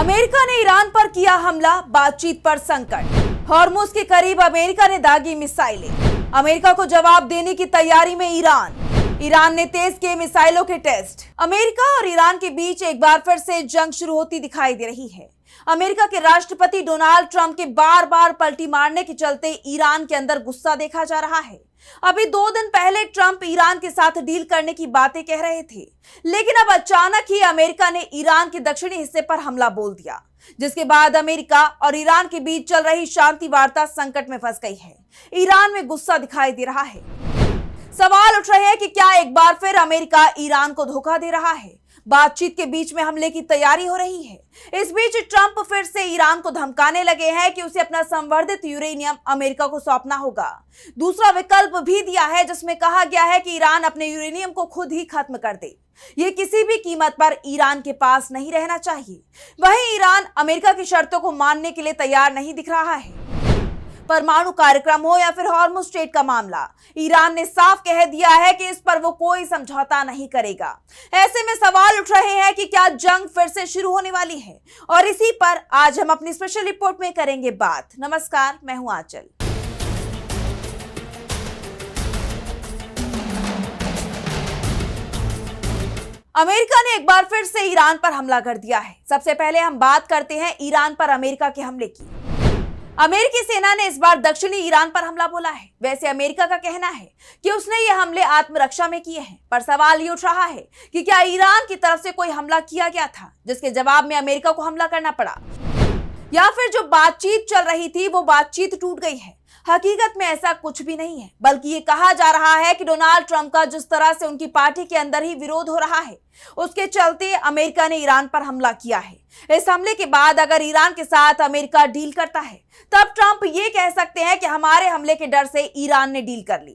America ने Iran पर किया हमला, बातचीत पर संकट। हॉर्मुज के करीब अमेरिका ने दागी मिसाइलें। अमेरिका को जवाब देने की तैयारी में ईरान ने तेज किए मिसाइलों के टेस्ट। अमेरिका और ईरान के बीच एक बार फिर से जंग शुरू होती दिखाई दे रही है। अमेरिका के राष्ट्रपति डोनाल्ड ट्रंप के बार बार पलटी मारने के चलते ईरान के अंदर गुस्सा देखा जा रहा है। अभी 2 दिन पहले ट्रंप ईरान के साथ डील करने की बातें कह रहे थे, लेकिन अब अचानक ही अमेरिका ने ईरान के दक्षिणी हिस्से पर हमला बोल दिया, जिसके बाद अमेरिका और ईरान के बीच चल रही शांति वार्ता संकट में फंस गई है। ईरान में गुस्सा दिखाई दे रहा है। सवाल उठ रहे हैं कि क्या एक बार फिर अमेरिका ईरान को धोखा दे रहा है। बातचीत के बीच में हमले की तैयारी हो रही है। इस बीच ट्रंप फिर से ईरान को धमकाने लगे हैं कि उसे अपना संवर्धित यूरेनियम अमेरिका को सौंपना होगा। दूसरा विकल्प भी दिया है, जिसमें कहा गया है कि ईरान अपने यूरेनियम को खुद ही खत्म कर दे। ये किसी भी कीमत पर ईरान के पास नहीं रहना चाहिए। वहीं ईरान अमेरिका की शर्तों को मानने के लिए तैयार नहीं दिख रहा है। परमाणु कार्यक्रम हो या फिर हॉर्मुज स्ट्रेट का मामला, ईरान ने साफ कह दिया है कि इस पर वो कोई समझौता नहीं करेगा। ऐसे में सवाल उठ रहे हैं कि क्या जंग फिर से शुरू होने वाली है, और इसी पर आज हम अपनी स्पेशल रिपोर्ट में करेंगे बात। नमस्कार, मैं हूं आंचल। अमेरिका ने एक बार फिर से ईरान पर हमला कर दिया है। सबसे पहले हम बात करते हैं ईरान पर अमेरिका के हमले की। अमेरिकी सेना ने इस बार दक्षिणी ईरान पर हमला बोला है। वैसे अमेरिका का कहना है कि उसने ये हमले आत्मरक्षा में किए हैं, पर सवाल ये उठ रहा है कि क्या ईरान की तरफ से कोई हमला किया गया था, जिसके जवाब में अमेरिका को हमला करना पड़ा, या फिर जो बातचीत चल रही थी वो बातचीत टूट गई है। हकीकत में ऐसा कुछ भी नहीं है, बल्कि ये कहा जा रहा है कि डोनाल्ड ट्रंप का जिस तरह से उनकी पार्टी के अंदर ही विरोध हो रहा है, उसके चलते अमेरिका ने ईरान पर हमला किया है। इस हमले के बाद अगर ईरान के साथ अमेरिका डील करता है, तब ट्रंप ये कह सकते हैं कि हमारे हमले के डर से ईरान ने डील कर ली।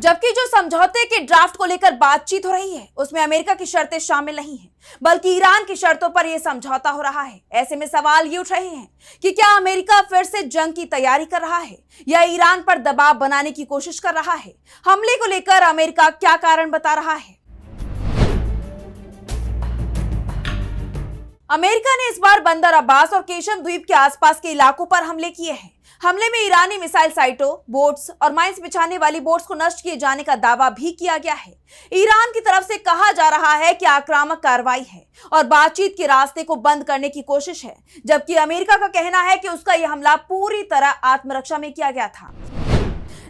जबकि जो समझौते के ड्राफ्ट को लेकर बातचीत हो रही है, उसमें अमेरिका की शर्तें शामिल नहीं है, बल्कि ईरान की शर्तों पर यह समझौता हो रहा है। ऐसे में सवाल ये उठ रहे हैं कि क्या अमेरिका फिर से जंग की तैयारी कर रहा है, या ईरान पर दबाव बनाने की कोशिश कर रहा है। हमले को लेकर अमेरिका क्या कारण बता रहा है। अमेरिका ने इस बार बंदर अब्बास और केशम द्वीप के आसपास के इलाकों पर हमले किए हैं। हमले में ईरानी मिसाइल साइटों, बोट्स और माइंस बिछाने वाली बोट्स को नष्ट किए जाने का दावा भी किया गया है। ईरान की तरफ से कहा जा रहा है कि आक्रामक कार्रवाई है और बातचीत के रास्ते को बंद करने की कोशिश है, जबकि अमेरिका का कहना है कि उसका यह हमला पूरी तरह आत्मरक्षा में किया गया था।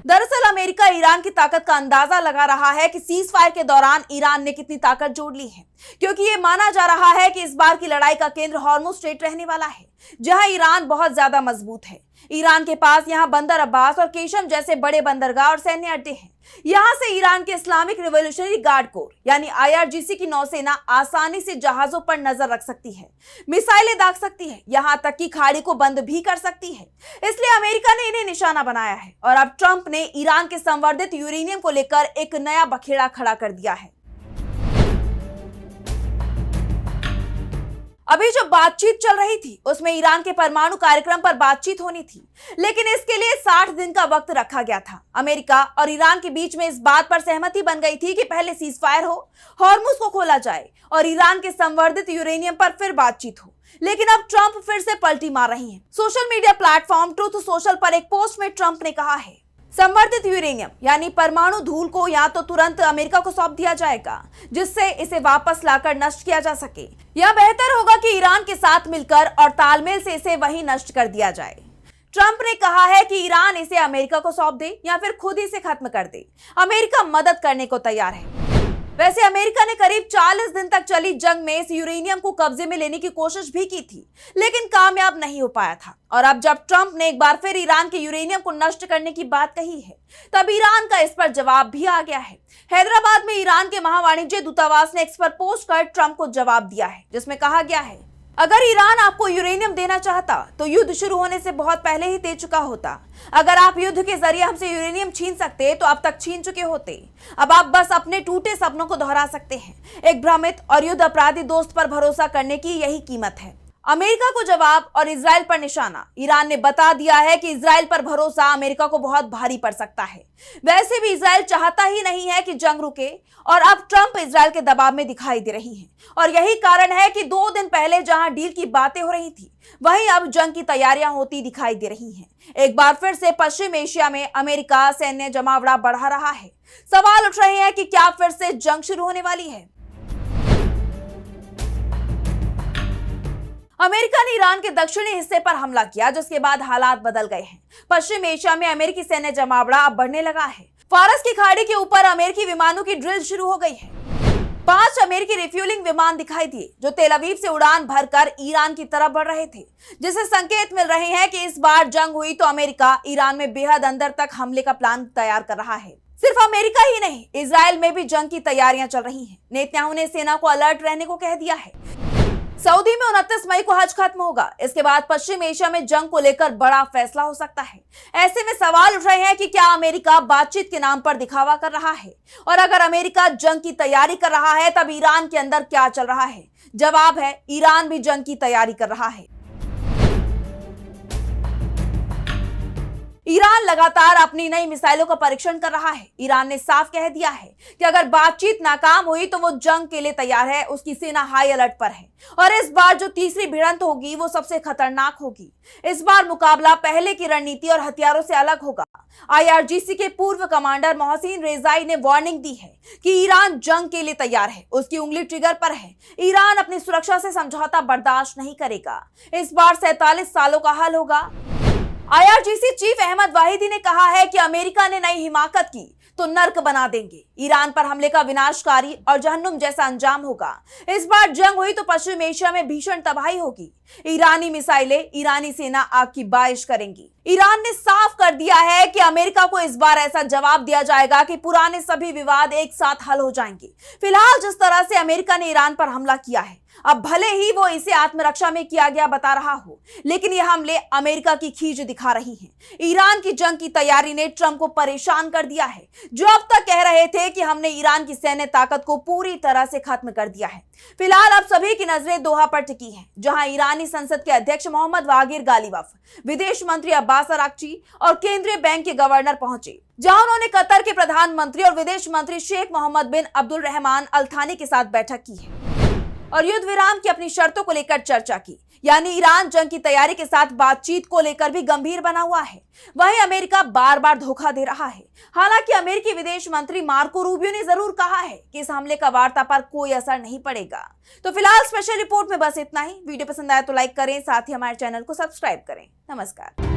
दरअसल अमेरिका ईरान की ताकत का अंदाजा लगा रहा है कि सीज फायर के दौरान ईरान ने कितनी ताकत जोड़ ली है, क्योंकि ये माना जा रहा है कि इस बार की लड़ाई का केंद्र हॉर्मुज स्ट्रेट रहने वाला है, जहां ईरान बहुत ज्यादा मजबूत है। ईरान के पास यहां बंदर अब्बास और केशम जैसे बड़े बंदरगाह और सैन्य अड्डे हैं। यहां से ईरान के इस्लामिक रिवॉल्यूशनरी गार्ड कोर यानी IRGC की नौसेना आसानी से जहाजों पर नजर रख सकती है, मिसाइलें दाग सकती है, यहां तक कि खाड़ी को बंद भी कर सकती है। इसलिए अमेरिका ने इन्हें निशाना बनाया है, और अब ट्रंप ने ईरान के संवर्धित यूरेनियम को लेकर एक नया बखेड़ा खड़ा कर दिया है। अभी जो बातचीत चल रही थी, उसमें ईरान के परमाणु कार्यक्रम पर बातचीत होनी थी, लेकिन इसके लिए 60 दिन का वक्त रखा गया था। अमेरिका और ईरान के बीच में इस बात पर सहमति बन गई थी कि पहले सीज फायर हो, हॉर्मुज को खोला जाए और ईरान के संवर्धित यूरेनियम पर फिर बातचीत हो। लेकिन अब ट्रंप फिर से पलटी मार रही हैं। Social media platform truth social पर एक पोस्ट में ट्रंप ने कहा है, संवर्धित यूरेनियम यानी परमाणु धूल को या तो तुरंत अमेरिका को सौंप दिया जाएगा, जिससे इसे वापस लाकर नष्ट किया जा सके, या बेहतर होगा कि ईरान के साथ मिलकर और तालमेल से इसे वहीं नष्ट कर दिया जाए। ट्रंप ने कहा है कि ईरान इसे अमेरिका को सौंप दे या फिर खुद इसे खत्म कर दे। अमेरिका मदद करने को तैयार है। वैसे अमेरिका ने करीब 40 दिन तक चली जंग में इस यूरेनियम को कब्जे में लेने की कोशिश भी की थी, लेकिन कामयाब नहीं हो पाया था। और अब जब ट्रंप ने एक बार फिर ईरान के यूरेनियम को नष्ट करने की बात कही है, तब ईरान का इस पर जवाब भी आ गया है। हैदराबाद में ईरान के महावाणिज्य दूतावास ने एक्स पर पोस्ट कर ट्रंप को जवाब दिया है, जिसमें कहा गया है, अगर ईरान आपको यूरेनियम देना चाहता तो युद्ध शुरू होने से बहुत पहले ही दे चुका होता। अगर आप युद्ध के जरिए हमसे यूरेनियम छीन सकते तो अब तक छीन चुके होते। अब आप बस अपने टूटे सपनों को दोहरा सकते हैं। एक भ्रमित और युद्ध अपराधी दोस्त पर भरोसा करने की यही कीमत है। अमेरिका को जवाब और इजराइल पर निशाना। ईरान ने बता दिया है कि इजराइल पर भरोसा अमेरिका को बहुत भारी पड़ सकता है। वैसे भी इजराइल चाहता ही नहीं है कि जंग रुके और अब ट्रंप इजराइल के दबाव में दिखाई दे रही हैं। और यही कारण है कि 2 दिन पहले जहां डील की बातें हो रही थी, वहीं अब जंग की तैयारियां होती दिखाई दे रही हैं। एक बार फिर से पश्चिम एशिया में अमेरिका सैन्य जमावड़ा बढ़ा रहा है। सवाल उठ रहे हैं कि क्या फिर से जंग शुरू होने वाली है। अमेरिका ने ईरान के दक्षिणी हिस्से पर हमला किया, जिसके बाद हालात बदल गए हैं। पश्चिम एशिया में अमेरिकी सैन्य जमावड़ा अब बढ़ने लगा है। फारस की खाड़ी के ऊपर अमेरिकी विमानों की ड्रिल शुरू हो गई है। 5 अमेरिकी रिफ्यूलिंग विमान दिखाई दिए, जो तेल अवीव से उड़ान भरकर ईरान की तरफ बढ़ रहे थे, जिससे संकेत मिल रहे हैं कि इस बार जंग हुई तो अमेरिका ईरान में बेहद अंदर तक हमले का प्लान तैयार कर रहा है। सिर्फ अमेरिका ही नहीं, इजराइल में भी जंग की तैयारियां चल रही हैं। नेतन्याहू ने सेना को अलर्ट रहने को कह दिया है। सऊदी में 29 मई को हज खत्म होगा। इसके बाद पश्चिम एशिया में जंग को लेकर बड़ा फैसला हो सकता है। ऐसे में सवाल उठ रहे हैं कि क्या अमेरिका बातचीत के नाम पर दिखावा कर रहा है, और अगर अमेरिका जंग की तैयारी कर रहा है तब ईरान के अंदर क्या चल रहा है। जवाब है, ईरान भी जंग की तैयारी कर रहा है। ईरान लगातार अपनी नई मिसाइलों का परीक्षण कर रहा है। ईरान ने साफ कह दिया है कि अगर बातचीत नाकाम हुई तो वो जंग के लिए तैयार है। उसकी सेना हाई अलर्ट पर है और इस बार जो तीसरी भिड़ंत होगी वो सबसे खतरनाक होगी। इस बार मुकाबला पहले की रणनीति और हथियारों से अलग होगा। IRGC के पूर्व कमांडर मोहसिन रेजाई ने वार्निंग दी है कि ईरान जंग के लिए तैयार है, उसकी उंगली ट्रिगर पर है। ईरान अपनी सुरक्षा से समझौता बर्दाश्त नहीं करेगा। इस बार 47 सालों का हल होगा। IRGC चीफ अहमद वाहिदी ने कहा है कि अमेरिका ने नई हिमाकत की तो नर्क बना देंगे। ईरान पर हमले का विनाशकारी और जहन्नुम जैसा अंजाम होगा। इस बार जंग हुई तो पश्चिम एशिया में भीषण तबाही होगी। ईरानी मिसाइलें ईरानी सेना आग की बारिश करेंगी। ईरान ने साफ कर दिया है कि अमेरिका को इस बार ऐसा जवाब दिया जाएगा कि पुराने सभी विवाद एक साथ हल हो जाएंगे। फिलहाल जिस तरह से अमेरिका ने ईरान पर हमला किया है, अब भले ही वो इसे आत्मरक्षा में किया गया बता रहा हो, लेकिन ये हमले अमेरिका की खींच दिखा रही हैं। ईरान की जंग की तैयारी ने ट्रंप को परेशान कर दिया है, जो अब तक कह रहे थे कि हमने ईरान की सैन्य ताकत को पूरी तरह से खत्म कर दिया है। फिलहाल अब सभी की नजरें दोहा पर टिकी हैं, जहां ईरानी संसद के अध्यक्ष मोहम्मद बागिर गालिबफ, विदेश मंत्री अब्बास अराक्ची और केंद्रीय बैंक के गवर्नर पहुंचे, जहां उन्होंने कतर के प्रधानमंत्री और विदेश मंत्री शेख मोहम्मद बिन अब्दुल रहमान अल थानी के साथ बैठक की है और युद्ध विराम की अपनी शर्तों को लेकर चर्चा की। यानी ईरान जंग की तैयारी के साथ बातचीत को लेकर भी गंभीर बना हुआ है। वहीं अमेरिका बार बार धोखा दे रहा है। हालांकि अमेरिकी विदेश मंत्री मार्को रूबियो ने जरूर कहा है कि इस हमले का वार्ता पर कोई असर नहीं पड़ेगा। तो फिलहाल स्पेशल रिपोर्ट में बस इतना ही। वीडियो पसंद आया तो लाइक करें, साथ ही हमारे चैनल को सब्सक्राइब करें। नमस्कार।